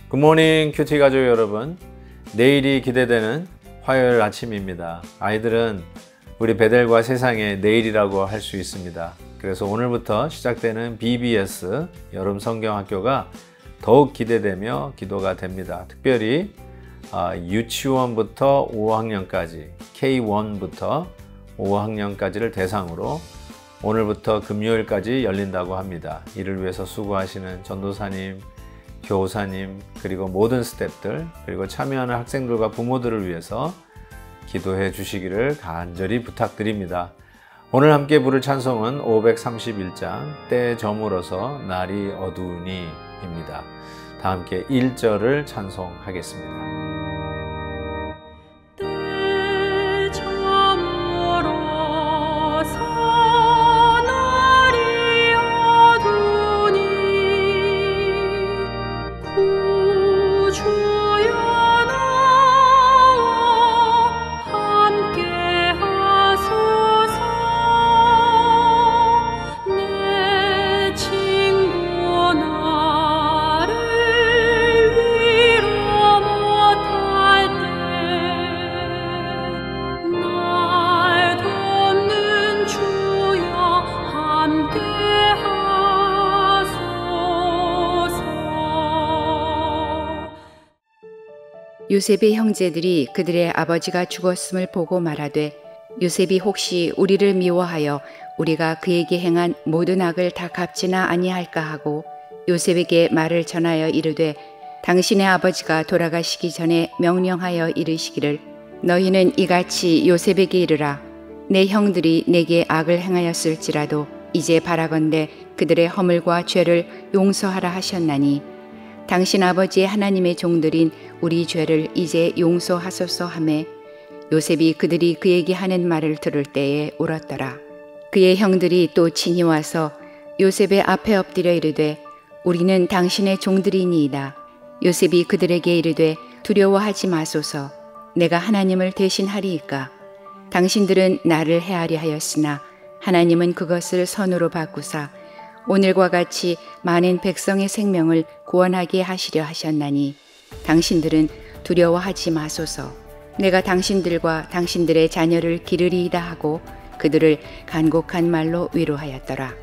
굿모닝 큐티 가족 여러분, 내일이 기대되는 화요일 아침입니다. 아이들은 우리 베델과 세상의 내일이라고 할 수 있습니다. 그래서 오늘부터 시작되는 BBS 여름 성경학교가 더욱 기대되며 기도가 됩니다. 특별히 유치원부터 5학년까지 K1부터 5학년까지를 대상으로 오늘부터 금요일까지 열린다고 합니다. 이를 위해서 수고하시는 전도사님, 교사님, 그리고 모든 스태프들, 그리고 참여하는 학생들과 부모들을 위해서 기도해 주시기를 간절히 부탁드립니다. 오늘 함께 부를 찬송은 531장 때 저물어서 날이 어두우니 입니다. 다 함께 1절을 찬송하겠습니다. 요셉의 형제들이 그들의 아버지가 죽었음을 보고 말하되 요셉이 혹시 우리를 미워하여 우리가 그에게 행한 모든 악을 다 갚지나 아니할까 하고 요셉에게 말을 전하여 이르되 당신의 아버지가 돌아가시기 전에 명령하여 이르시기를 너희는 이같이 요셉에게 이르라 내 형들이 내게 악을 행하였을지라도 이제 바라건대 그들의 허물과 죄를 용서하라 하셨나니 당신 아버지의 하나님의 종들인 우리 죄를 이제 용서하소서 하매 요셉이 그들이 그에게 하는 말을 들을 때에 울었더라. 그의 형들이 또 친히 와서 요셉의 앞에 엎드려 이르되 우리는 당신의 종들이니이다. 요셉이 그들에게 이르되 두려워하지 마소서. 내가 하나님을 대신하리이까. 당신들은 나를 해하리 하였으나 하나님은 그것을 선으로 바꾸사 오늘과 같이 많은 백성의 생명을 구원하게 하시려 하셨나니 당신들은 두려워하지 마소서. 내가 당신들과 당신들의 자녀를 기르리이다 하고 그들을 간곡한 말로 위로하였더라.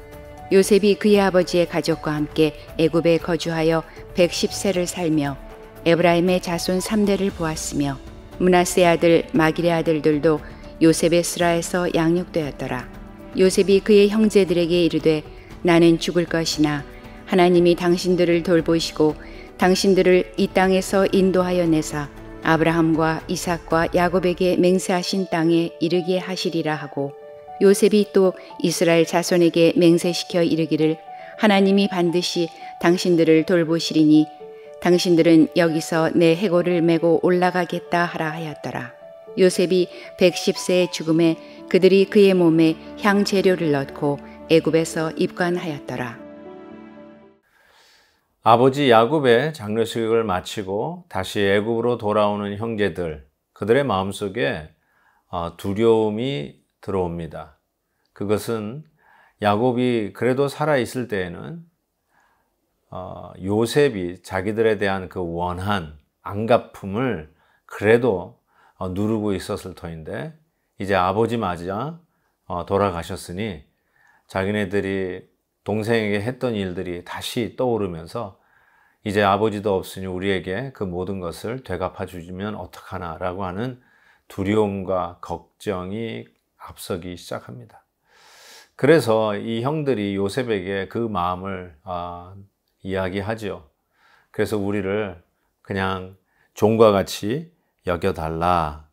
요셉이 그의 아버지의 가족과 함께 애굽에 거주하여 110세를 살며 에브라임의 자손 3대를 보았으며 므낫세 아들 마길의 아들들도 요셉의 스라에서 양육되었더라. 요셉이 그의 형제들에게 이르되 나는 죽을 것이나 하나님이 당신들을 돌보시고 당신들을 이 땅에서 인도하여 내사 아브라함과 이삭과 야곱에게 맹세하신 땅에 이르게 하시리라 하고 요셉이 또 이스라엘 자손에게 맹세시켜 이르기를 하나님이 반드시 당신들을 돌보시리니 당신들은 여기서 내 해골을 메고 올라가겠다 하라 하였더라. 요셉이 110세의 죽음에 그들이 그의 몸에 향재료를 넣고 애굽에서 입관하였더라. 아버지 야곱의 장례식을 마치고 다시 애굽으로 돌아오는 형제들, 그들의 마음속에 두려움이 들어옵니다. 그것은 야곱이 그래도 살아있을 때에는 요셉이 자기들에 대한 그 원한 안갚음을 그래도 누르고 있었을 터인데 이제 아버지 맞아 돌아가셨으니 자기네들이 동생에게 했던 일들이 다시 떠오르면서 이제 아버지도 없으니 우리에게 그 모든 것을 되갚아 주시면 어떡하나 라고 하는 두려움과 걱정이 앞서기 시작합니다. 그래서 이 형들이 요셉에게 그 마음을 이야기하죠. 그래서 우리를 그냥 종과 같이 여겨달라,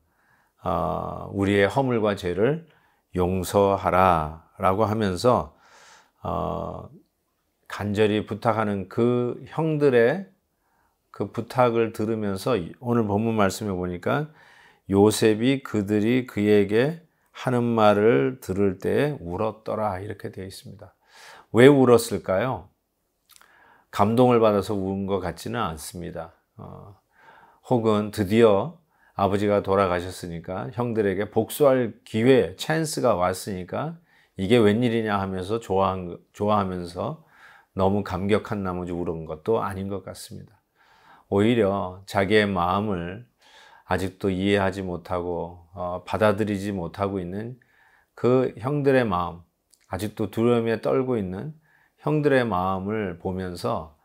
우리의 허물과 죄를 용서하라 라고 하면서 간절히 부탁하는 그 형들의 그 부탁을 들으면서 오늘 본문 말씀에 보니까 요셉이 그들이 그에게 하는 말을 들을 때 울었더라 이렇게 되어 있습니다. 왜 울었을까요? 감동을 받아서 운 것 같지는 않습니다. 혹은 드디어 아버지가 돌아가셨으니까 형들에게 복수할 기회, 찬스가 왔으니까 이게 웬일이냐 하면서 좋아하면서 너무 감격한 나머지 울은 것도 아닌 것 같습니다. 오히려 자기의 마음을 아직도 이해하지 못하고 받아들이지 못하고 있는 그 형들의 마음, 아직도 두려움에 떨고 있는 형들의 마음을 보면서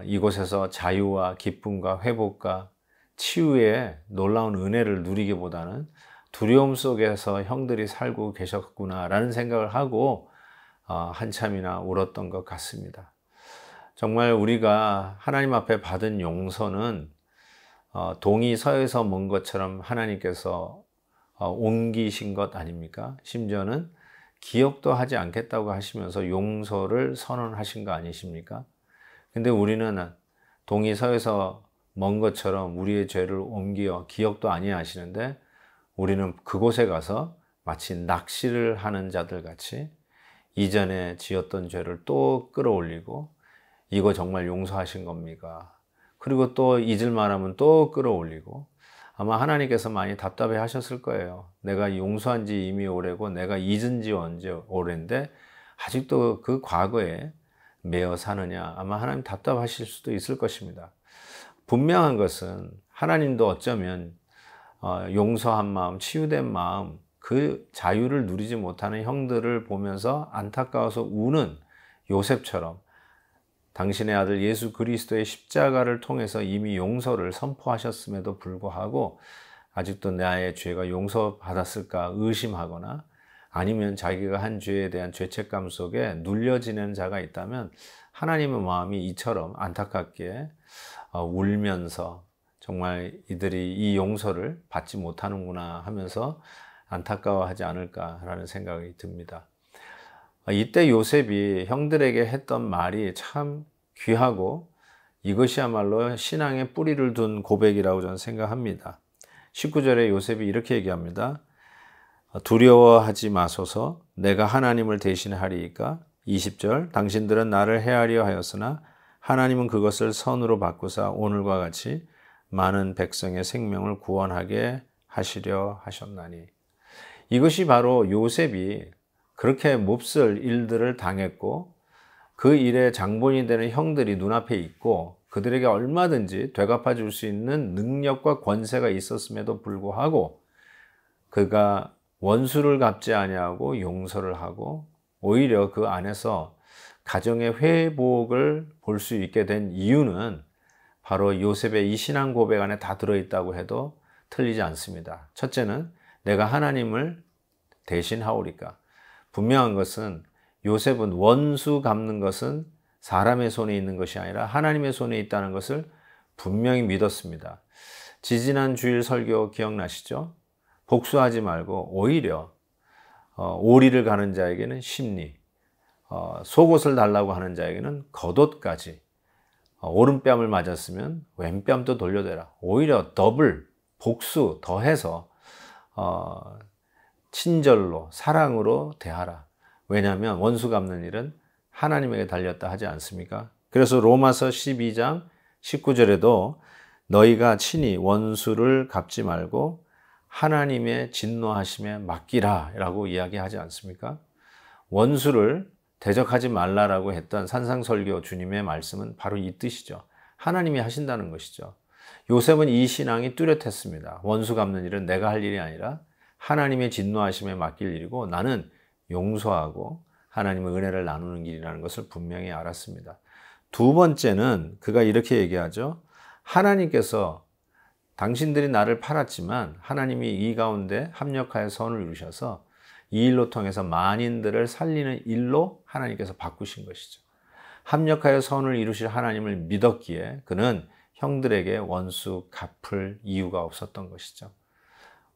이곳에서 자유와 기쁨과 회복과 치유의 놀라운 은혜를 누리기보다는 두려움 속에서 형들이 살고 계셨구나라는 생각을 하고 한참이나 울었던 것 같습니다. 정말 우리가 하나님 앞에 받은 용서는 동이 서에서 먼 것처럼 하나님께서 옮기신 것 아닙니까? 심지어는 기억도 하지 않겠다고 하시면서 용서를 선언하신 거 아니십니까? 근데 우리는 동이 서에서 먼 것처럼 우리의 죄를 옮겨 기억도 아니하시는데 우리는 그곳에 가서 마치 낚시를 하는 자들 같이 이전에 지었던 죄를 또 끌어올리고 이거 정말 용서하신 겁니까? 그리고 또 잊을 만하면 또 끌어올리고 아마 하나님께서 많이 답답해 하셨을 거예요. 내가 용서한 지 이미 오래고 내가 잊은 지 언제 오래인데 아직도 그 과거에 매여 사느냐 아마 하나님 답답하실 수도 있을 것입니다. 분명한 것은 하나님도 어쩌면 용서한 마음, 치유된 마음, 그 자유를 누리지 못하는 형들을 보면서 안타까워서 우는 요셉처럼 당신의 아들 예수 그리스도의 십자가를 통해서 이미 용서를 선포하셨음에도 불구하고 아직도 나의 죄가 용서받았을까 의심하거나 아니면 자기가 한 죄에 대한 죄책감 속에 눌려 지내는 자가 있다면 하나님의 마음이 이처럼 안타깝게 울면서 정말 이들이 이 용서를 받지 못하는구나 하면서 안타까워하지 않을까라는 생각이 듭니다. 이때 요셉이 형들에게 했던 말이 참 귀하고 이것이야말로 신앙의 뿌리를 둔 고백이라고 저는 생각합니다. 19절에 요셉이 이렇게 얘기합니다. 두려워하지 마소서 내가 하나님을 대신하리이까. 20절 당신들은 나를 해하려 하였으나 하나님은 그것을 선으로 바꾸사 오늘과 같이 많은 백성의 생명을 구원하게 하시려 하셨나니. 이것이 바로 요셉이 그렇게 몹쓸 일들을 당했고 그 일의 장본이 되는 형들이 눈앞에 있고 그들에게 얼마든지 되갚아 줄 수 있는 능력과 권세가 있었음에도 불구하고 그가 원수를 갚지 아니하고 용서를 하고 오히려 그 안에서 가정의 회복을 볼 수 있게 된 이유는 바로 요셉의 이 신앙 고백 안에 다 들어있다고 해도 틀리지 않습니다. 첫째는 내가 하나님을 대신하오리까. 분명한 것은 요셉은 원수 갚는 것은 사람의 손에 있는 것이 아니라 하나님의 손에 있다는 것을 분명히 믿었습니다. 지지난 주일 설교 기억나시죠? 복수하지 말고 오히려 오리를 가는 자에게는 심리, 속옷을 달라고 하는 자에게는 겉옷까지 오른뺨을 맞았으면 왼뺨도 돌려대라. 오히려 더블, 복수 더해서 친절로 사랑으로 대하라. 왜냐하면 원수 갚는 일은 하나님에게 달렸다 하지 않습니까? 그래서 로마서 12장 19절에도 너희가 친히 원수를 갚지 말고 하나님의 진노하심에 맡기라 라고 이야기하지 않습니까? 원수를 대적하지 말라라고 했던 산상설교 주님의 말씀은 바로 이 뜻이죠. 하나님이 하신다는 것이죠. 요셉은 이 신앙이 뚜렷했습니다. 원수 갚는 일은 내가 할 일이 아니라 하나님의 진노하심에 맡길 일이고 나는 용서하고 하나님의 은혜를 나누는 길이라는 것을 분명히 알았습니다. 두 번째는 그가 이렇게 얘기하죠. 하나님께서 당신들이 나를 팔았지만 하나님이 이 가운데 합력하여 선을 이루셔서 이 일로 통해서 만인들을 살리는 일로 하나님께서 바꾸신 것이죠. 합력하여 선을 이루실 하나님을 믿었기에 그는 형들에게 원수 갚을 이유가 없었던 것이죠.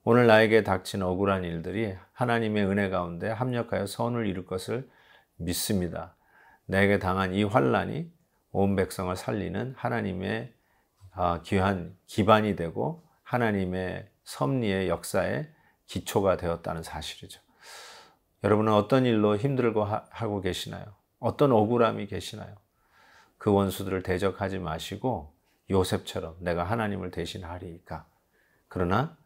오늘 나에게 닥친 억울한 일들이 하나님의 은혜 가운데 합력하여 선을 이룰 것을 믿습니다. 내게 당한 이 환난이 온 백성을 살리는 하나님의 귀한 기반이 되고 하나님의 섭리의 역사에 기초가 되었다는 사실이죠. 여러분은 어떤 일로 힘들고 하고 계시나요? 어떤 억울함이 계시나요? 그 원수들을 대적하지 마시고 요셉처럼 내가 하나님을 대신하리이까. 그러나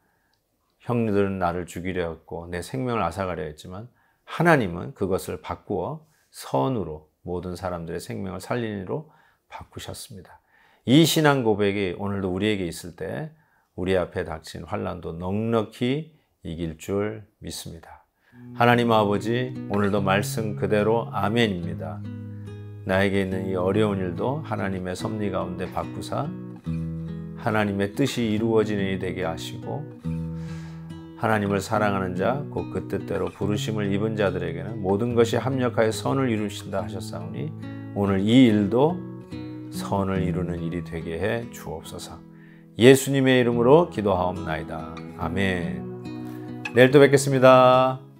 형들은 나를 죽이려 했고 내 생명을 앗아가려 했지만 하나님은 그것을 바꾸어 선으로 모든 사람들의 생명을 살리는 일로 바꾸셨습니다. 이 신앙 고백이 오늘도 우리에게 있을 때 우리 앞에 닥친 환난도 넉넉히 이길 줄 믿습니다. 하나님 아버지, 오늘도 말씀 그대로 아멘입니다. 나에게 있는 이 어려운 일도 하나님의 섭리 가운데 바꾸사 하나님의 뜻이 이루어지는 일이 되게 하시고 하나님을 사랑하는 자, 곧 그 뜻대로 부르심을 입은 자들에게는 모든 것이 합력하여 선을 이루신다 하셨사오니 오늘 이 일도 선을 이루는 일이 되게 해 주옵소서. 예수님의 이름으로 기도하옵나이다. 아멘. 내일 또 뵙겠습니다.